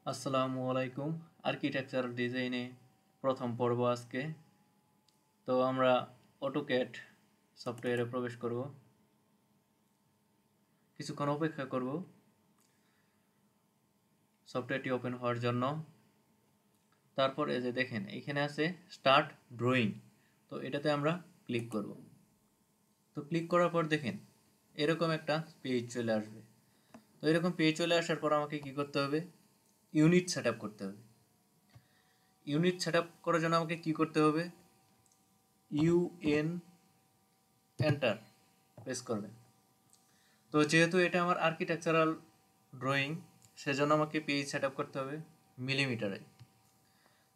আসসালামু আলাইকুম। আর্কিটেকচারাল ডিজাইনে প্রথম পর্ব আজকে। তো আমরা অটোক্যাড সফটওয়্যারে প্রবেশ করব, কিছুক্ষণ অপেক্ষা করব সফটওয়্যারটি ওপেন হওয়ার জন্য। তারপর এই যে দেখেন এখানে আছে স্টার্ট ড্রয়িং, তো এটাতে আমরা ক্লিক করব। তো ক্লিক করার পর দেখেন এরকম একটা পেজ চলে আসবে। তো এরকম পেজ চলে আসার পর আমাকে কি করতে হবে? ইউনিট সেট আপ করতে হবে। ইউনিট সেট আপ করার জন্য আমাকে কি করতে হবে? ইউএন এন্টার প্রেস করবেন। তো যেহেতু এটা আমার আর্কিটেকচারাল ড্রয়িং, সেজন্য আমাকে পেজ সেট আপ করতে হবে মিলিমিটারে।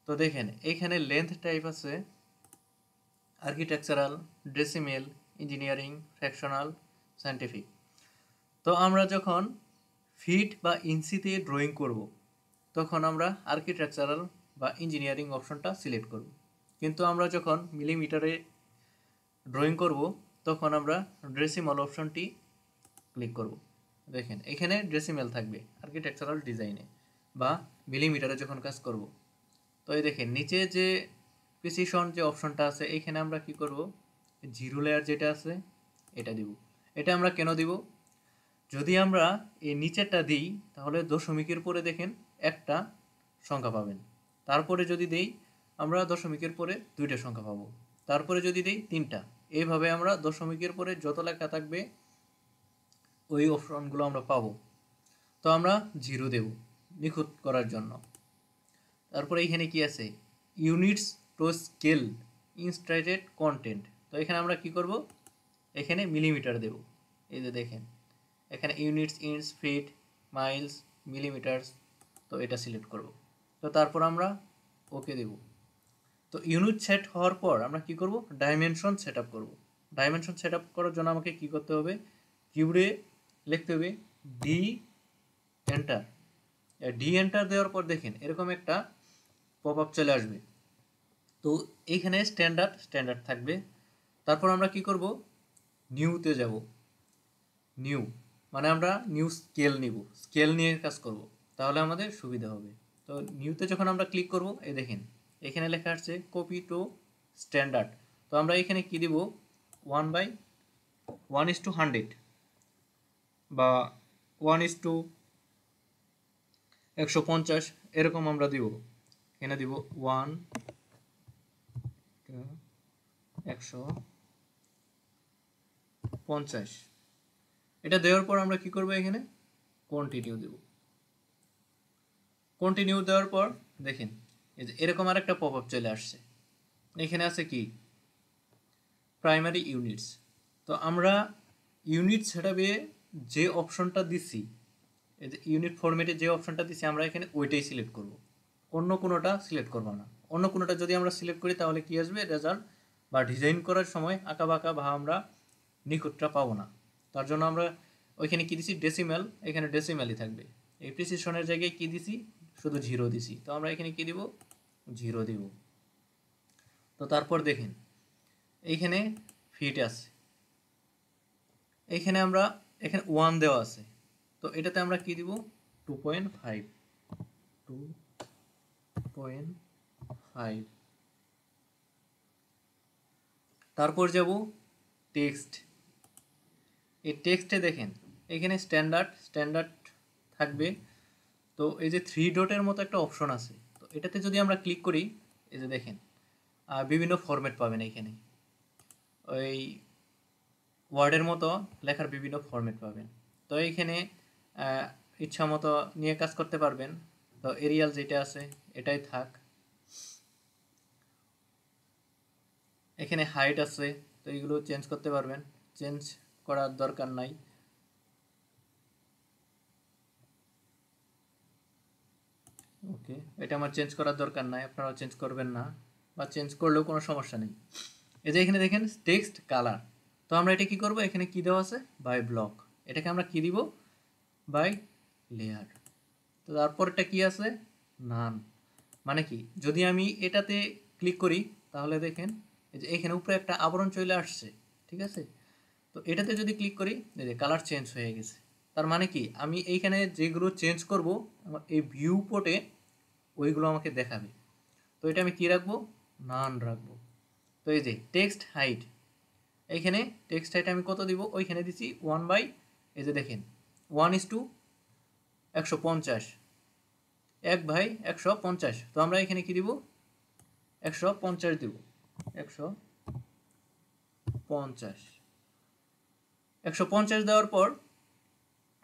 তো দেখেন এইখানে লেন্থ টাইপ আছে architectural, decimal, engineering, fractional, scientific. তো আমরা যখন ফিট বা ইঞ্চিতে ড্রয়িং করব তখন আমরা আর্কিটেকচারাল বা ইঞ্জিনিয়ারিং অপশনটা সিলেক্ট করব, কিন্তু আমরা যখন মিলিমিটারে ড্রয়িং করব তখন আমরা ডেসিমাল অপশনটি ক্লিক করব। দেখেন এখানে ডেসিমেল থাকবে আর্কিটেকচারাল ডিজাইনে বা মিলিমিটারে যখন কাজ করব। তো এই দেখেন নিচে যে প্রিসিশন যে অপশনটা আছে এখানে আমরা কি করব? জিরো লেয়ার যেটা আছে এটা দিব। এটা আমরা কেন দিব? যদি আমরা এই নিচেরটা দিই তাহলে দশমিকের পরে দেখেন একটা সংখ্যা পাবেন। তারপরে যদি দেই আমরা দশমিকের পরে দুইটা সংখ্যা পাবো। তারপরে যদি দেই তিনটা। এইভাবে আমরা দশমিকের পরে যত লেখা থাকবে ওই অপশনগুলো আমরা পাবো। তো আমরা জিরো দেব নিখুঁত করার জন্য। তারপরে এখানে কি আছে? Units to scale instructed content. তো এখানে আমরা কি করব? এখানে মিলিমিটার দেব। এই যে দেখেন এখানে units, inch, feet, miles, millimetres, তো এটা সিলেক্ট করব। তো তারপর আমরা ওকে দেব। তো ইউনিট সেট হওয়ার পর আমরা কি করব? ডাইমেনশন সেট আপ করবো। ডাইমেনশন সেট আপ করার জন্য আমাকে কি করতে হবে? কিবোর্ডে লিখতে হবে ডি এন্টার। ডি এন্টার দেওয়ার পর দেখেন এরকম একটা পপ আপ চলে আসবে। তো এইখানে স্ট্যান্ডার্ড থাকবে। তারপর আমরা কি করব? নিউতে যাব। নিউ মানে আমরা নিউ স্কেল নিব, স্কেল নিয়ে কাজ করব, তাহলে আমাদের সুবিধা হবে। তো নিউতে যখন আমরা ক্লিক করব এই দেখেন এখানে লেখা আসছে কপি টু স্ট্যান্ডার্ড। তো আমরা এখানে কি দিব? 1/1:100 বা 1:150 এরকম আমরা দিব। এখানে দিব 1:150। এটা দেওয়ার পর আমরা কি করব? এখানে কন্টিনিউ দেব। কন্টিনিউ দেওয়ার পর দেখেন এই যে এরকম আরেকটা পপ আপ চলে আসছে। এখানে আছে কি? Primary units. তো আমরা ইউনিট সেটআপে যে অপশনটা দিছি, এই যে ইউনিট ফরম্যাটে যে অপশনটা দিছি আমরা এখানে ওইটাই সিলেক্ট করব, অন্য কোনোটা সিলেক্ট করব না। অন্য কোনোটা যদি আমরা সিলেক্ট করি তাহলে কি আসবে? রেজাল্ট বা ডিজাইন করার সময় আঁকা বাঁকা বা আমরা নিখুঁতটা পাবো না। তার জন্য আমরা ওইখানে কি দিছি? ডেসিমেল। এখানে ডেসিমেলই থাকবে। এই প্রিসিশনের জায়গায় কি দিছি? শুধু জিরো দিছি। তো আমরা এখানে কি দিব? জিরো দিব। তো তারপর দেখেন এইখানে ফিট আছে, এইখানে আমরা এখানে 1 দেওয়া আছে। তো এটাতে আমরা কি দিব? 2.5। 2.5। তারপর যাব টেক্সট। এই টেক্সটে দেখেন এখানে স্ট্যান্ডার্ড থাকবে। তো এই যে থ্রি ডটের মতো একটা অপশন আছে, তো এটাতে যদি আমরা ক্লিক করি এই যে দেখেন বিভিন্ন ফরম্যাট পাবেন এখানে। ওই ওয়ার্ডের মতো লেখার বিভিন্ন ফরম্যাট পাবেন। তো এইখানে ইচ্ছা মতো নিয়ে কাজ করতে পারবেন। তো এরিয়াল যেটা আছে এটাই থাক। এখানে হাইট আছে, তো এইগুলো চেঞ্জ করতে পারবেন, চেঞ্জ করার দরকার নাই। ওকে, এটা আমার চেঞ্জ করার দরকার নাই, আপনারাও চেঞ্জ করবেন না, বা চেঞ্জ করলেও কোনো সমস্যা নেই। এই যে এখানে দেখেন টেক্সট কালার। তো আমরা এটা কি করব? এখানে কি দেওয়া আছে? By block. এটাকে আমরা কি দিব? By layer. তো তারপরটা কি আছে? নান। মানে কি? যদি আমি এটাতে ক্লিক করি তাহলে দেখেন এই যে এখানে উপরে একটা আবরণ চলে আসছে, ঠিক আছে? তো এটাতে যদি ক্লিক করি এই যে কালার চেঞ্জ হয়ে গেছে। তার মানে কি আমি এইখানে যেগুলো চেঞ্জ করব এই ভিউ পোর্টে ওইগুলো আমাকে দেখাবে। তো এটা আমি কি রাখবো, নান রাখবো। তো এই যে টেক্সট হাইট, এইখানে টেক্সট হাইট আমি কত দিব, ওইখানে দিচ্ছি 1/, এই যে দেখেন 1:150, 1/150। তো আমরা এখানে কি দিব, 150 দিব, 150 150 দেওয়ার পর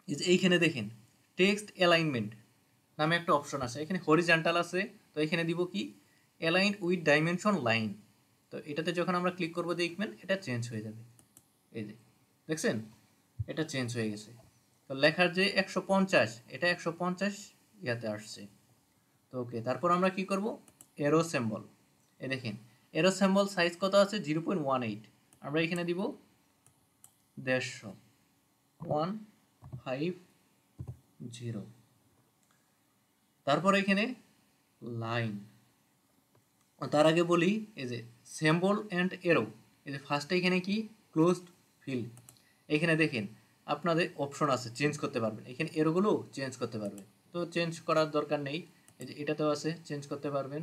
এই যে এইখানে দেখেন টেক্সট অ্যালাইনমেন্ট নামে একটা অপশন আছে, এখানে হরিজন্টাল আছে। তো এখানে দিব কি, অ্যালাইন উইথ ডাইমেনশন লাইন। তো এটাতে যখন আমরা ক্লিক করব দেখবেন এটা চেঞ্জ হয়ে যাবে। এই যে দেখছেন এটা চেঞ্জ হয়ে গেছে। তো লেখার যে 150 এটা 150 ইয়াতে আসছে। তো ওকে, তারপর আমরা কি করব, এরো সিম্বল। এই দেখেন এরো সিম্বল সাইজ কত আছে, 0.18। আমরা এখানে দিব 150, 150। তারপর এখানে লাইন। তার আগে বলি এই যে সিম্বল অ্যান্ড এরো, এই যে ফার্স্টে এখানে কি ক্লোজড ফিল, এখানে দেখেন আপনাদের অপশন আছে চেঞ্জ করতে পারবেন, এখানে এরোগুলো চেঞ্জ করতে পারবেন। তো চেঞ্জ করার দরকার নেই, এই যে এটাতেও আছে চেঞ্জ করতে পারবেন,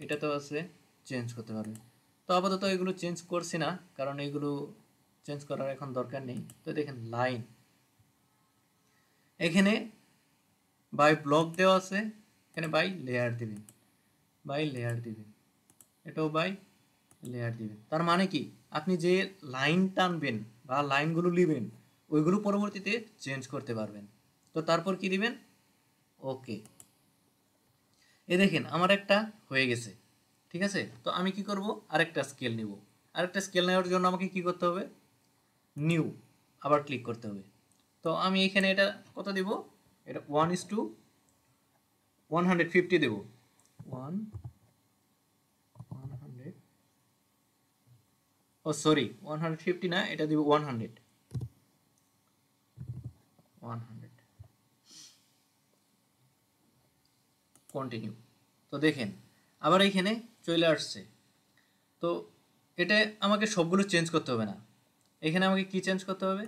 এটাতেও আছে চেঞ্জ করতে পারবেন। তো আপাতত এগুলো চেঞ্জ করছি না, কারণ এগুলো চেঞ্জ করার এখন দরকার নেই। তো দেখেন লাইন, এখানে বাই ব্লক দেওয়া আছে, এখানে বাই লেয়ার দিবেন, বাই লেয়ার দিবেন, এটাও বাই লেয়ার দিবেন। তার মানে কি আপনি যে লাইন টানবেন বা লাইনগুলো নেবেন ওইগুলো পরবর্তীতে চেঞ্জ করতে পারবেন। তো তারপর কি দিবেন, ওকে। এ দেখেন আমার একটা হয়ে গেছে, ঠিক আছে। তো আমি কি করব, আরেকটা স্কেল নিব। আরেকটা স্কেল নেওয়ার জন্য আমাকে কি করতে হবে, নিউ, আবার ক্লিক করতে হবে। তো আমি এখানে এটা কত দিব, এটা 1:150 দেব, 100, ও সরি 150 না, এটা দিব 100, কন্টিনিউ। তো দেখেন আবার এইখানে চলে আসছে। তো এটা আমাকে সবগুলো চেঞ্জ করতে হবে না, এখানে আমাকে কি চেঞ্জ করতে হবে,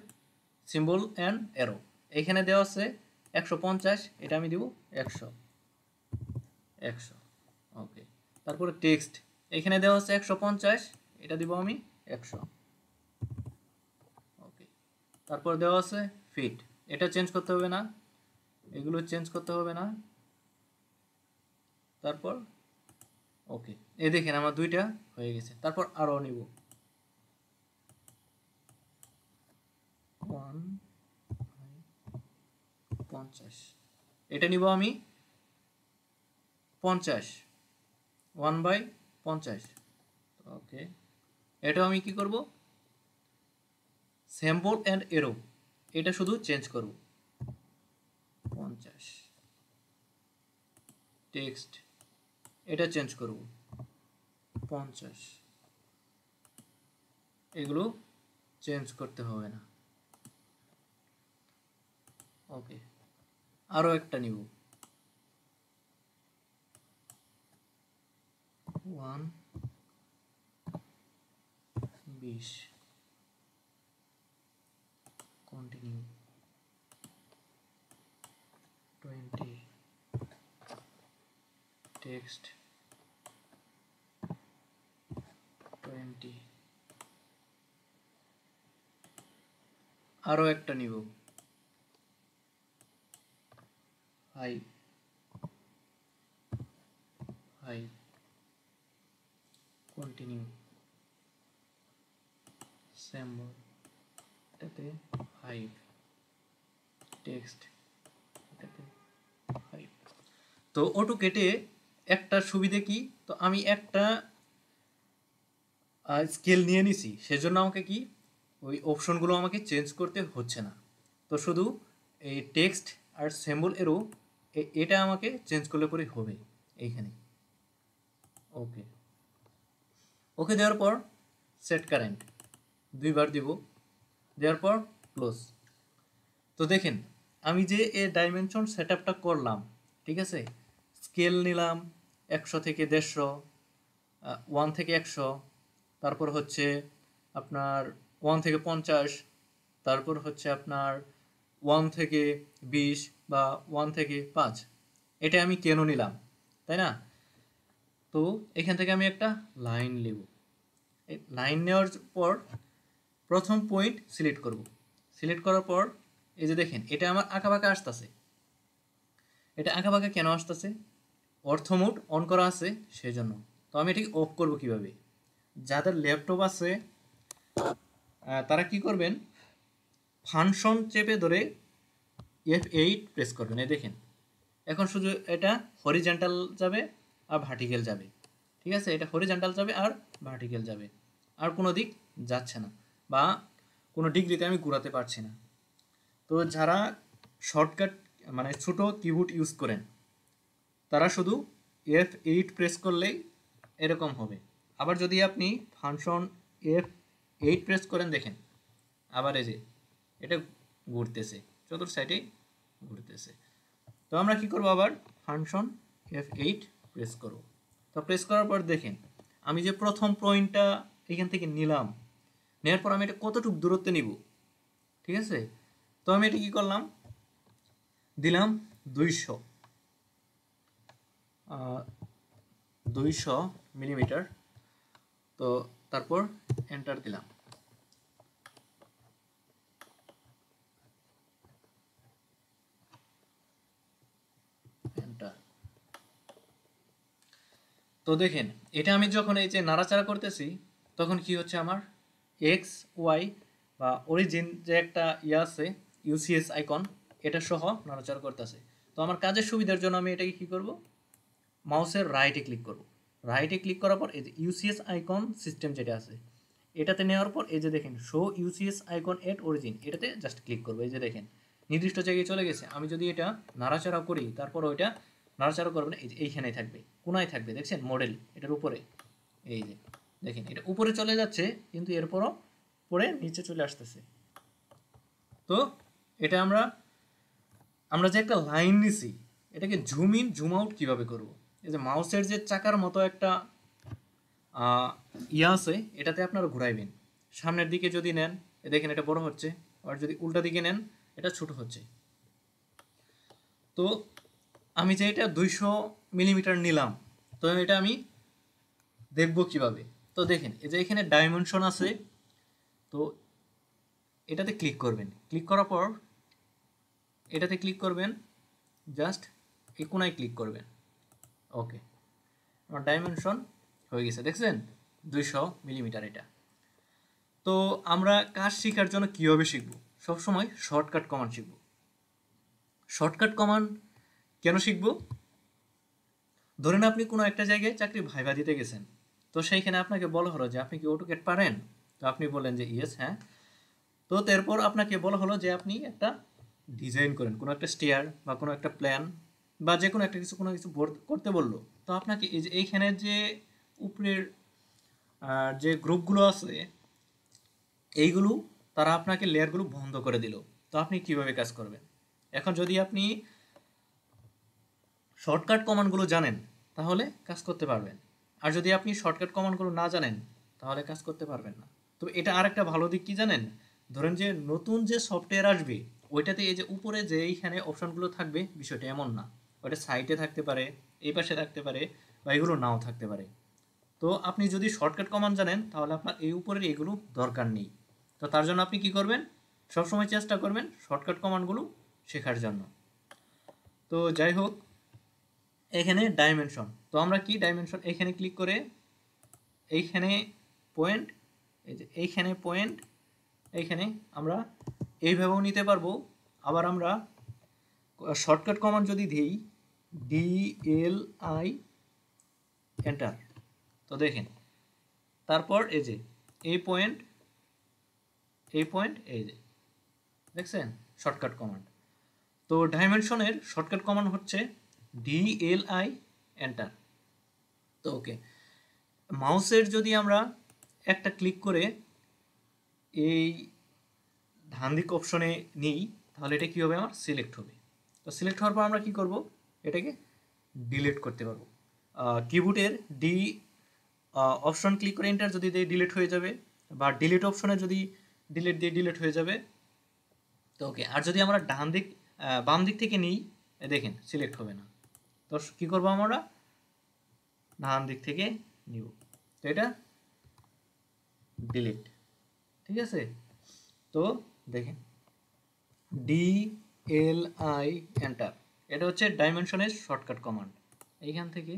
সিম্বল অ্যান্ড অ্যারো। এখানে দেওয়া আছে 150, এটা আমি দিব 100, ওকে। তারপরে টেক্সট, এখানে দেওয়া আছে 150, এটা দিব আমি 100, ওকে। তারপর দেওয়া আছে ফিট, এটা চেঞ্জ করতে হবে না, এগুলো চেঞ্জ করতে হবে না। তারপর ওকে, এই দেখেন আমার দুইটা হয়ে গেছে। তারপর আরও নিব 150, এটা নিব আমি 50, 1/50, ওকে। এটাও আমি কি করব, সিম্বল অ্যান্ড এরো, এটা শুধু চেঞ্জ করব 50, টেক্সট এটা চেঞ্জ করব 50, এগুলো চেঞ্জ করতে হবে না, ওকে। আরও একটা নিব 1:20, কন্টিনিউ 20, টেক্সট 20। আরও একটা নিব হাই, কন্টিনিউ, সিম্বল এটাতে 5, টেক্সট এটাতে 5। তো অটো কেটে একটা সুবিধে কি, তো আমি একটা স্কেল নিয়ে নিছি, সেজন্য আমাকে কি ওই অপশনগুলো আমাকে চেঞ্জ করতে হচ্ছে না। তো শুধু এই টেক্সট আর সিম্বল এরও এটা আমাকে চেঞ্জ করলে পরে হবে এইখানে, ওকে। ওকে দেওয়ার পর সেট কারেন্ট দুইবার দিব, দেওয়ার পর ক্লোজ। তো দেখেন আমি যে এই ডাইমেনশন সেট আপটা করলাম, ঠিক আছে, স্কেল নিলাম 100 থেকে 150, 1 থেকে 100, তারপর হচ্ছে আপনার 1 থেকে 50, তারপর হচ্ছে আপনার 1 থেকে 20 বা 1 থেকে 5, এটা আমি কেন নিলাম, তাই না? তো এখান থেকে আমি একটা লাইন নেব। এই লাইন নেওয়ার পর প্রথম পয়েন্ট সিলেক্ট করব। সিলেক্ট করার পর এই যে দেখেন এটা আমার আঁকাবাঁকা আসতেছে। এটা আঁকাবাঁকা কেন আসতেছে? অর্থ মোড অন করা আছে সেই জন্য। তো আমি এটাকে অফ করব কিভাবে? যাদের ল্যাপটপ আছে তারা কি করবেন, ফাংশন চেপে ধরে F8 প্রেস করবেন। এই দেখেন এখন শুধু এটা হরিজন্টাল যাবে আর ভার্টিক্যাল যাবে, ঠিক আছে? এটা হরিজন্টাল যাবে আর ভার্টিক্যাল যাবে, আর কোনো দিক যাচ্ছে না বা কোনো ডিগ্রিতে আমি ঘোরাতে পারছি না। তো যারা শর্টকাট মানে ছোট কিবোর্ড ইউজ করেন তারা শুধু F8 প্রেস করলেই এরকম হবে। আবার যদি আপনি ফাংশন F8 প্রেস করেন দেখেন আবার এই যে এটা ঘুরতেছে, চতুর্থ সাইডে ঘুরতেছে। তো আমরা কি করব, আবার ফাংশন F8 প্রেস করব। তো প্রেস করার পর দেখেন আমি যে প্রথম পয়েন্টটা এখান থেকে নিলাম, নেওয়ার পর আমি এটা কতটুকু দূরত্বে নিব, ঠিক আছে? তো আমি এটা কি করলাম, দিলাম 200 মিলিমিটার। তো তারপর এন্টার দিলাম। এন্টার। তো দেখেন এটা আমি যখন এই যে নাড়াচাড়া করতেছি তখন কি হচ্ছে, আমার এক্স ওয়াই বা অরিজিন যে একটা আছে ইউসিএস আইকন, এটা সহ নাড়াচাড়া করতেছে। তো আমার কাজের সুবিধার জন্য আমি এটাকে কি করব, মাউসের রাইটে ক্লিক করব। রাইটে ক্লিক করার পর এই যে ইউসিএস আইকন সিস্টেম যেটা আছে এটাতে নেওয়ার পর এই যে দেখেন শো ইউসিএস আইকন এট অরিজিন, এটাতে জাস্ট ক্লিক করবো। এই যে দেখেন নির্দিষ্ট জায়গায় চলে গেছে। আমি যদি এটা নাড়াচাড়া করি তারপর ওইটা নাড়াচাড়া করবে না, এই যে এইখানেই থাকবে, কোনায় থাকবে, দেখছেন মডেল এটার উপরে, এই যে দেখেন এটা উপরে চলে যাচ্ছে কিন্তু এরপরও পরে নিচে চলে আসতেছে। তো এটা আমরা আমরা যে একটা লাইন নিছি এটাকে জুম ইন জুম আউট কীভাবে করব? এই যে মাউসের যে চাকার মতো একটা ইয়া আছে এটাতে আপনারা ঘুরাইবেন। সামনের দিকে যদি নেন দেখেন এটা বড় হচ্ছে, আর যদি উল্টা দিকে নেন এটা ছোট হচ্ছে। তো আমি যে এটা 200 মিলিমিটার নিলাম, তো এটা আমি দেখব কিভাবে? তো দেখেন এই যে এখানে ডাইমেনশন আছে, তো এটাতে ক্লিক করবেন। ক্লিক করার পর এটাতে ক্লিক করবেন, জাস্ট এই কোনায় ক্লিক করবেন। ওকে, আমার ডাইমেনশন হয়ে গেছে, দেখছেন 200 মিলিমিটার এটা। তো আমরা কাজ শেখার জন্য কীভাবে শিখব? সবসময় শর্টকাট কমান্ড শিখব। শর্টকাট কমান্ড কেন শিখব? ধরেন আপনি কোনো একটা জায়গায় চাকরি ভাইভা দিতে গেছেন, তো সেইখানে আপনাকে বলা হলো যে আপনি কি অটোক্যাড পারেন? তো আপনি বললেন যে ইয়েস, হ্যাঁ। তো তারপর আপনাকে বলা হলো যে আপনি একটা ডিজাইন করেন, কোনো একটা স্টেয়ার বা কোনো একটা প্ল্যান বা যে কোনো একটা কিছু কোনো কিছু করতে বললো। তো আপনাকে এই যে এইখানে যে উপরের যে গ্রুপগুলো আছে এইগুলো তারা আপনাকে লেয়ারগুলো বন্ধ করে দিল। তো আপনি কিভাবে কাজ করবেন? এখন যদি আপনি শর্টকাট কমান্ডগুলো জানেন তাহলে কাজ করতে পারবেন, আর যদি আপনি শর্টকাট কমান্ডগুলো না জানেন তাহলে কাজ করতে পারবেন না। তো এটা আরেকটা ভালো দিক কি জানেন? ধরেন যে নতুন যে সফটওয়্যার আসবে ওইটাতে এই যে উপরে যে এইখানে অপশনগুলো থাকবে বিষয়টা এমন না, ওটা সাইডে থাকতে পারে, এই পাশে থাকতে পারে বা এগুলো নাও থাকতে পারে। তো আপনি যদি শর্টকাট কমান্ড জানেন তাহলে আপনার এই উপরের এগুলো দরকার নেই। তো তার জন্য আপনি কি করবেন, সবসময় চেষ্টা করবেন শর্টকাট কমান্ডগুলো শেখার জন্য। তো যাই হোক, এখানে ডাইমেনশন, তো আমরা কি ডাইমেনশন এখানে ক্লিক করে এইখানে পয়েন্ট, এই যে এইখানে পয়েন্ট, এইখানে আমরা এইভাবেও নিতে পারবো। আবার আমরা শর্টকাট কমান্ড যদি দিই DLI এন্টার, তো দেখেন তারপর এই যে এই পয়েন্ট এই যে দেখছেন শর্টকাট কমান্ড। তো ডাইমেনশনের শর্টকাট কমান্ড হচ্ছে DLI এন্টার। তো ওকে, মাউসের যদি আমরা একটা ক্লিক করে এই ডান দিক অপশনে নিই তাহলে এটা কী হবে, আমার সিলেক্ট হবে। তো সিলেক্ট হওয়ার পর আমরা কী করব, এটাকে ডিলিট করতে পারবো। কিবোর্ডের ডি অপশন ক্লিক করে এন্টার যদি দিয়ে ডিলিট হয়ে যাবে, বা ডিলিট অপশনে যদি ডিলিট দিয়ে ডিলিট হয়ে যাবে। তো ওকে, আর যদি আমরা বাম দিক থেকে নিই, দেখেন সিলেক্ট হবে না। তো কি করবো, আমরা ডান দিক থেকে নিব, তো এটা ডিলিট। ঠিক আছে, তো দেখেন DLI এন্টার, এটা হচ্ছে ডাইমেনশনের শর্টকাট কমান্ড। এইখান থেকে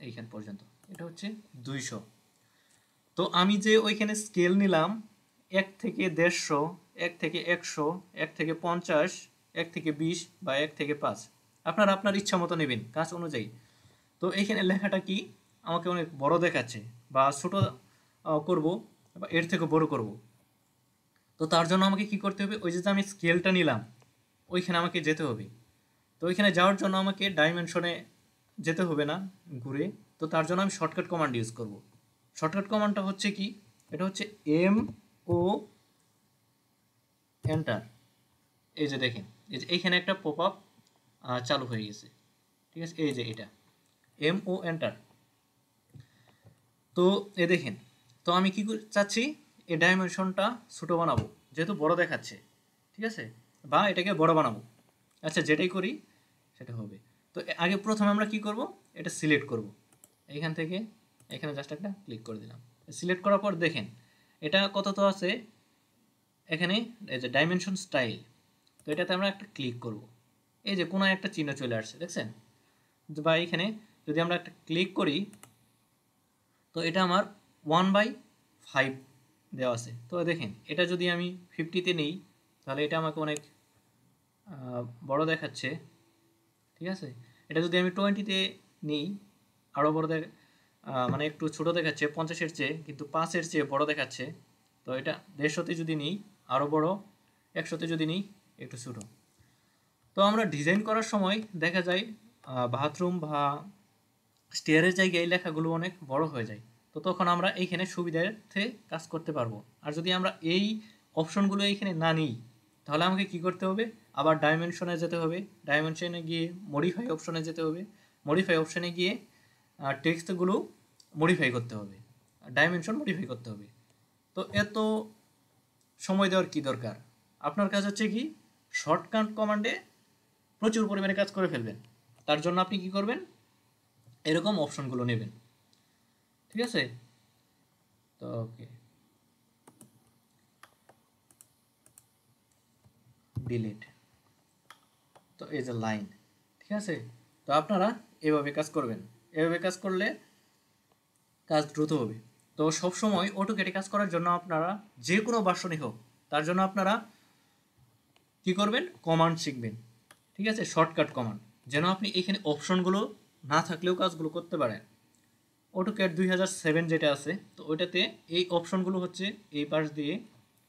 এইখান পর্যন্ত এটা হচ্ছে 200। তো আমি যে ওইখানে স্কেল নিলাম 1 থেকে 150, 1 থেকে 100, 1 থেকে 50, 1 থেকে 20 বা 1 থেকে 5, আপনারা আপনার ইচ্ছা মতো নেবেন কাজ অনুযায়ী। তো এইখানে লেখাটা কি আমাকে অনেক বড় দেখাচ্ছে, বা ছোট করব, বা এর থেকে বড় করব। তো তার জন্য আমাকে কি করতে হবে, ওই যে আমি স্কেলটা নিলাম ওইখানে আমাকে যেতে হবে। তো ওইখানে যাওয়ার জন্য আমাকে ডাইমেনশনে যেতে হবে না ঘুরে। তো তার জন্য আমি শর্টকাট কমান্ড ইউজ করব। শর্টকাট কমান্ডটা হচ্ছে কি, এটা হচ্ছে MO এন্টার। এই যে দেখেন, এই যে এইখানে একটা পপ আপ চালু হয়ে গেছে। ঠিক আছে, এই যে এটা MO এন্টার। তো এ দেখেন, তো আমি কি চাচ্ছি, এই ডাইমেনশনটা ছোট বানাবো যেহেতু বড় দেখাচ্ছে। ঠিক আছে, বা এটাকে বড় বানাবো, আচ্ছা যেটাই করি সেটা হবে। তো আগে প্রথমে আমরা কি করব, এটা সিলেক্ট করব। এইখান থেকে এখানে জাস্ট একটা ক্লিক করে দিলাম। সিলেক্ট করার পর দেখেন এটা কত তো আছে এখানে, এই যে ডাইমেনশন স্টাইল। তো এটাতে আমরা একটা ক্লিক করব, এই যে কোনো একটা চিহ্ন চলে আসছে দেখছেন, বা এখানে যদি আমরা একটা ক্লিক করি, তো এটা আমার 1/5 দেওয়া আছে। তো দেখেন এটা যদি আমি 50-তে নেই, তাহলে এটা আমাকে অনেক বড় দেখাচ্ছে। ঠিক আছে, এটা যদি আমি 20-তে নিই, আরও বড় মানে একটু ছোট দেখাচ্ছে 50-এর চেয়ে, কিন্তু 5-এর চেয়ে বড় দেখাচ্ছে। তো এটা 150-তে যদি নিই আরও বড়, 100-তে যদি নিই একটু ছোট। তো আমরা ডিজাইন করার সময় দেখা যায় বাথরুম বা স্টেয়ারের জায়গায় লেখাগুলো অনেক বড় হয়ে যায়। তো তখন আমরা এইখানে সুবিধার্থে কাজ করতে পারবো। আর যদি আমরা এই অপশনগুলো এইখানে না নিই, তাহলে আমাকে কি করতে হবে, আবার ডাইমেনশনে যেতে হবে, ডাইমেনশনে গিয়ে মডিফাই অপশনে যেতে হবে, মডিফাই অপশনে গিয়ে টেক্সটগুলো মডিফাই করতে হবে, ডাইমেনশন মডিফাই করতে হবে। তো এত সময় দেওয়ার কি দরকার, আপনার কাজ হচ্ছে কি শর্টকাট কমান্ডে প্রচুর পরিমাণে কাজ করে ফেলবেন। তার জন্য আপনি কি করবেন, এরকম অপশনগুলো নেবেন। ঠিক আছে, তো ওকে, ডিলিট। তো এই যে লাইন, ঠিক আছে। তো আপনারা এভাবে কাজ করবেন, এভাবে কাজ করলে কাজ দ্রুত হবে। তো সবসময় অটোক্যাডে কাজ করার জন্য আপনারা যে কোনো ভার্সনই হোক, তার জন্য আপনারা কি করবেন, কমান্ড শিখবেন। ঠিক আছে, শর্টকাট কমান্ড, যেন আপনি এখানে অপশনগুলো না থাকলেও কাজগুলো করতে পারেন। অটোক্যাড 2007 যেটা আছে, তো ওইটাতে এই অপশনগুলো হচ্ছে এই পাশ দিয়ে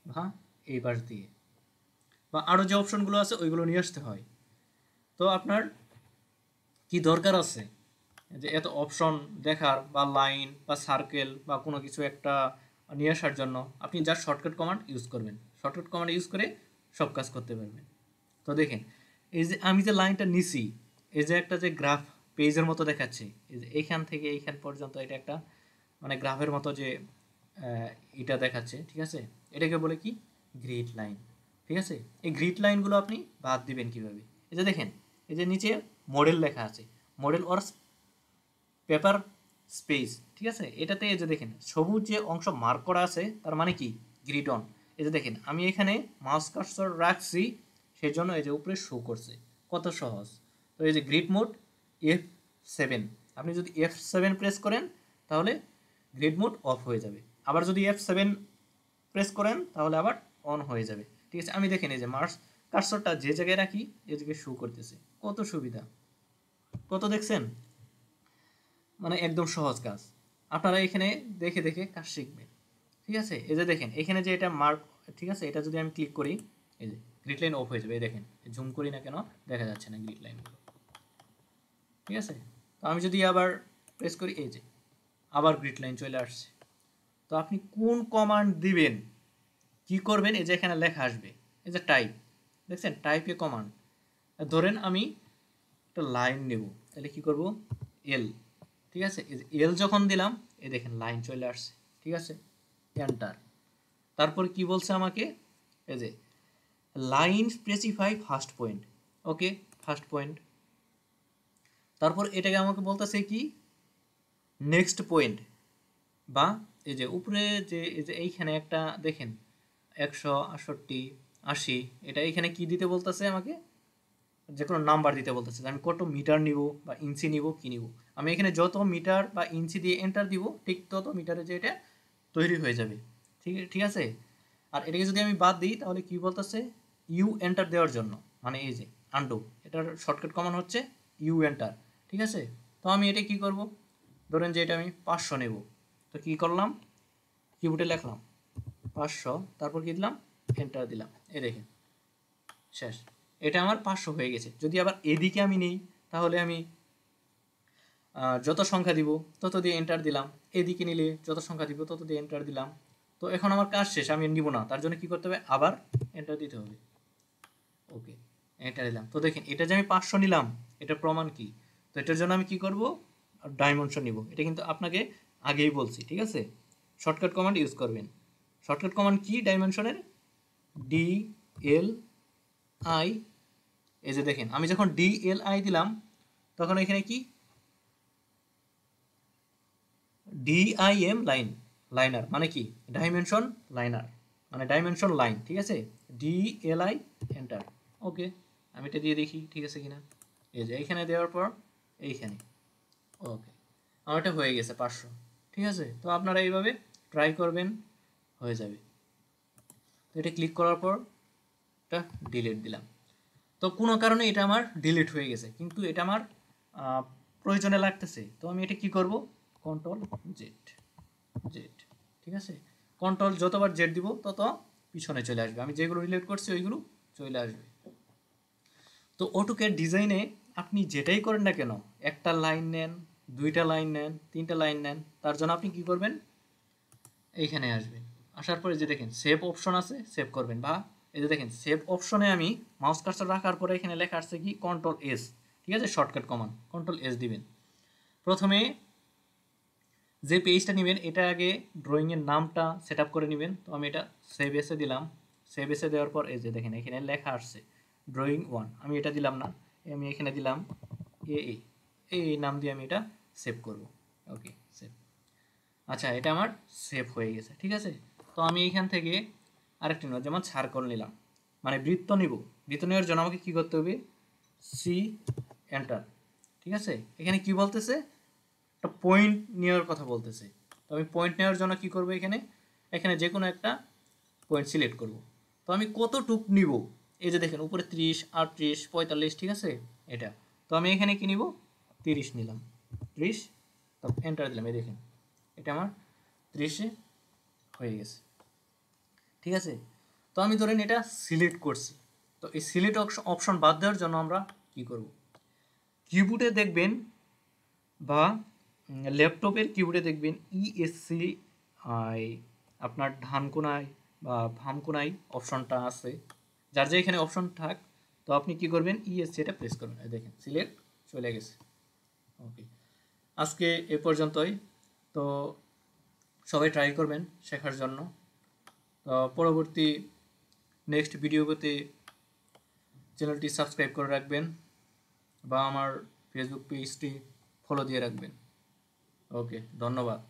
বা এই পাশ দিয়ে, বা আরও যে অপশনগুলো আছে ওইগুলো নিয়ে আসতে হয়। তো আপনার কি দরকার আছে যে এত অপশন দেখার, বা লাইন বা সার্কেল বা কোনো কিছু একটা নিয়ে আসার জন্য, আপনি জাস্ট শর্টকাট কমান্ড ইউজ করবেন। শর্টকাট কমান্ড ইউজ করে সব কাজ করতে পারবেন। তো দেখেন এই যে আমি যে লাইনটা নিছি, এই যে একটা যে গ্রাফ পেজের মতো দেখাচ্ছে, এই যে এইখান থেকে এইখান পর্যন্ত এটা একটা মানে গ্রাফের মতো যে এটা দেখাচ্ছে। ঠিক আছে, এটাকে বলে কি, গ্রিড লাইন। ঠিক আছে, এই গ্রিড লাইনগুলো আপনি বাদ দিবেন কিভাবে, এই যে দেখেন এই যে নিচে মডেল লেখা আছে, মডেল অর পেপার স্পেস। ঠিক আছে, এটাতে এই যে দেখেন সবুজ যে অংশ মার্ক করা আছে তার মানে কি, গ্রিড অন। এই যে দেখেন আমি এখানে মাউস কার্সর রাখছি, সেই জন্য এই যে উপরে শো করছে, কত সহজ। তো এই যে গ্রিড মোড F7, আপনি যদি F7 প্রেস করেন তাহলে গ্রিড মোড অফ হয়ে যাবে, আবার যদি F7 প্রেস করেন তাহলে আবার অন হয়ে যাবে। ঠিক আছে, আমি দেখেন এই যে মাউস কার্সরটা যে জায়গায় রাখি এই জায়গায় শো করতেছে, কত সুবিধা, কত দেখছেন, মানে একদম সহজ কাজ। আপনারা এখানে দেখে দেখে কাজ শিখবেন। ঠিক আছে, এই যে দেখেন এখানে যে এটা মার্ক, ঠিক আছে, এটা যদি আমি ক্লিক করি এই যে গ্রিড লাইন অফ হয়ে যাবে। এই দেখেন জুম করি না কেন দেখা যাচ্ছে না গ্রিড লাইনগুলো। ঠিক আছে, তো আমি যদি আবার প্রেস করি এই যে আবার গ্রিড লাইন চলে আসছে। তো আপনি কোন কমান্ড দিবেন, কি করবেন, এই যে এখানে লেখা আসবে, এই যে টাইপ, দেখছেন টাইপে কমান্ড। ধরেন আমি একটা লাইন নেব, তাহলে কি করব, এল। ঠিক আছে, এই যে এল যখন দিলাম এই দেখেন লাইন চলে আসছে। ঠিক আছে, এন্টার। তারপর কি বলছে আমাকে, এই যে লাইন স্পেসিফাই ফার্স্ট পয়েন্ট। ওকে, ফার্স্ট পয়েন্ট। তারপর এটাকে আমাকে বলতেছে কি নেক্সট পয়েন্ট, বা এই যে উপরে যে এই যে এইখানে একটা দেখেন 168 80, এটা এইখানে কি দিতে বলতেছে আমাকে, যে কোনো নাম্বার দিতে বলতেছে, আমি কত মিটার নিব বা ইঞ্চি নিব কি নিব। আমি এখানে যত মিটার বা ইঞ্চি দিয়ে এন্টার দিব ঠিক তত মিটারে যে এটা তৈরি হয়ে যাবে। ঠিক ঠিক আছে। আর এটাকে যদি আমি বাদ দিই তাহলে কি বলতেছে, ইউ এন্টার দেওয়ার জন্য, মানে এই যে আন্ডু, এটার শর্টকাট কমান্ড হচ্ছে ইউ এন্টার। ঠিক আছে। তো আমি এটা কি করব, ধরেন যে এটা আমি 500 নেব, তো কি করলাম, কিবোর্ডে লিখলাম 500, তারপর কি দিলাম, এন্টার দিলাম, এই দেখেন শেষ। এটা আমার 500 হয়ে গেছে। যদি আবার এদিকে আমি নেই তাহলে আমি যত সংখ্যা দিব তত দিয়ে এন্টার দিলাম, এদিকে নিলে যত সংখ্যা দিব তত দিয়ে এন্টার দিলাম। তো এখন আমার কাজ শেষ, আমি নিব না, তার জন্য কি করতে হবে, আবার এন্টার দিতে হবে। ওকে, এন্টার দিলাম। তো দেখেন এটা যে আমি 500 নিলাম, এটার প্রমাণ কি, তো এটার জন্য আমি কি করব, ডাইমেনশন নিব। এটা কিন্তু আপনাকে আগেই বলছি, ঠিক আছে। শর্টকাট কমান্ড ইউজ করবেন। শর্টকাট কমান্ড কি ডাইমেনশনের, ডি এল আই। এই যে দেখেন আমি যখন ডি এল আই দিলাম তখন এখানে কি ডিআইএম লাইন, লাইনার মানে কি ডাইমেনশন লাইনার, মানে ডাইমেনশন লাইন। ঠিক আছে, ডিএলআই এন্টার। ওকে, আমি এটা দিয়ে দেখি ঠিক আছে কিনা। এই যে এইখানে দেওয়ার পর এইখানে, ওকে, আমার এটা হয়ে গেছে 500। ঠিক আছে, তো আপনারা এইভাবে ট্রাই করবেন, হয়ে যাবে। তো এটা ক্লিক করার পর এটা ডিলিট দিলাম। তো কোনো কারণে এটা আমার ডিলিট হয়ে গেছে, কিন্তু এটা আমার প্রয়োজনে লাগতেছে। তো আমি এটা কি করব, কন্ট্রোল জেড, জেড। ঠিক আছে, কন্ট্রোল যতবার জেড দিব তত পিছনে চলে আসবে, আমি যেগুলো রিলেট করছি ওইগুলো চলে আসবে। তো অটোক্যাড ডিজাইনে আপনি যেটাই করেন না কেন, একটা লাইন নেন, দুইটা লাইন নেন, তিনটা লাইন নেন, তার জন্য আপনি কি করবেন, এইখানে আসবেন। আসার পরে যে দেখেন সেভ অপশন আছে, সেভ করবেন। বা এই যে দেখেন সেভ অপশনে আমি মাউস কার্সর রাখার পরে এখানে লেখা আছে কি কন্ট্রোল এস। ঠিক আছে, শর্টকাট কমান্ড কন্ট্রোল এস দিবেন। প্রথমে যে পেজটা নেবেন এটা আগে ড্রয়িংয়ের নামটা সেট আপ করে নেবেন। তো আমি এটা সেভ এসে দিলাম। সেভ এসে দেওয়ার পর এই যে দেখেন এখানে লেখা আসছে ড্রয়িং 1, আমি এটা দিলাম না, আমি এখানে দিলাম এ এই নাম দিয়ে আমি এটা সেভ করব। ওকে, সেভ। আচ্ছা, এটা আমার সেভ হয়ে গেছে। ঠিক আছে, তো আমি এইখান থেকে আরেকটি নেব, যেমন সার্কল নিলাম, মানে বৃত্ত নিব। বৃত্ত নেওয়ার জন্য আমাকে কী করতে হবে, সি এন্টার। ঠিক আছে, এখানে কি বলতেছে, একটা পয়েন্ট নেওয়ার কথা বলতেছে। তো আমি পয়েন্ট নেওয়ার জন্য কি করব, এখানে এখানে যে কোনো একটা পয়েন্ট সিলেক্ট করব। তো আমি কতটুক নিব, এই যে দেখেন উপরে 30 38 45, ঠিক আছে এটা। তো আমি এখানে কি নিব, 30 নিলাম, 30, তো এন্টার দিলাম। এই দেখেন এটা আমার 30-এ হয়ে গেছে। ঠিক আছে, তো আমি ধরেন এটা সিলেক্ট করছি। তো এই সিলেক্ট অপশন বাদ দেওয়ার জন্য আমরা কি করব, কিবোর্ডে দেখবেন বা ল্যাপটপের কিবোর্ডে দেখবেন ইএসসি আই, আপনার ডান কোনায় বা বাম কোনায় অপশনটা আছে, যার যে এখানে অপশন থাক। তো আপনি কি করবেন, ইএসসি এটা প্রেস করবেন, দেখেন সিলেক্ট চলে গেছে। ওকে, আজকে এ পর্যন্তই। তো সবাই ট্রাই করবেন শেখার জন্য। তো পরবর্তী নেক্সট ভিডিওতে চ্যানেলটি সাবস্ক্রাইব করে রাখবেন বা আমার ফেসবুক পেজটি ফলো দিয়ে রাখবেন। ওকে, ধন্যবাদ।